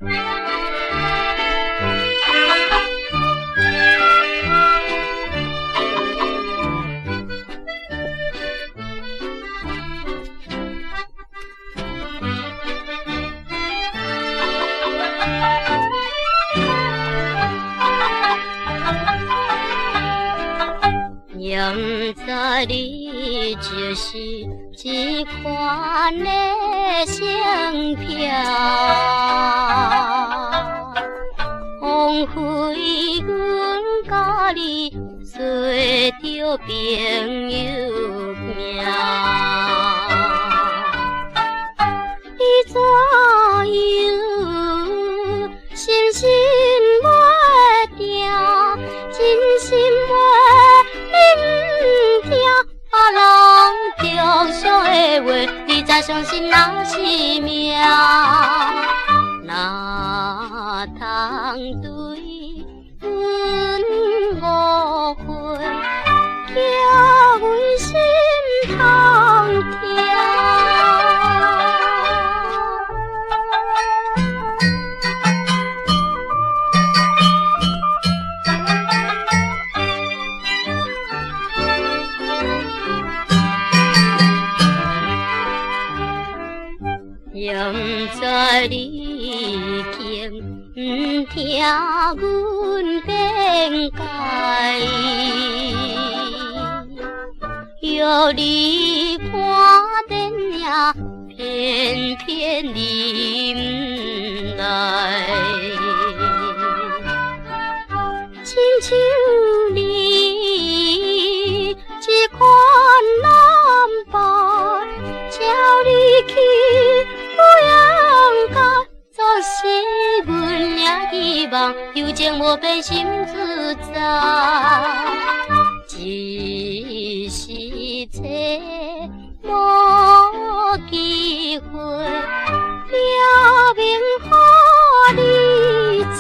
现在你就是这款的成票，枉费阮甲你做着朋友命。你怎样心心袂定，真心袂你不听别人中伤的话，你才相信那是命。哪通对阮误会，叫阮心痛痛。也不知你竟不听阮辩解，约你看电影，偏偏你不来，亲像你这款男伴，叫你去。就是阮俩希望，有情无变心自在，只是这无机会，表明予你知。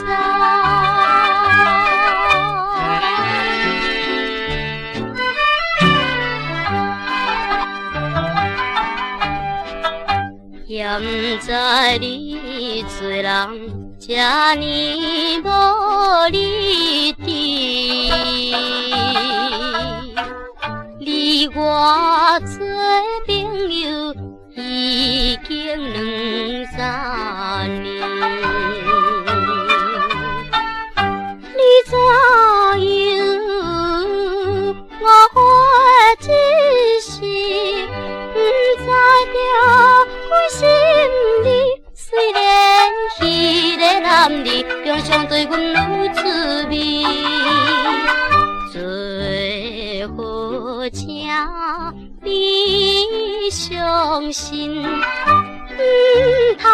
也不知你做人这呢无理智，你我做朋友已经2、3年，你怎样我会只是不知着。心里虽然迄个男儿平常对阮愈滋味，最好请你相信，通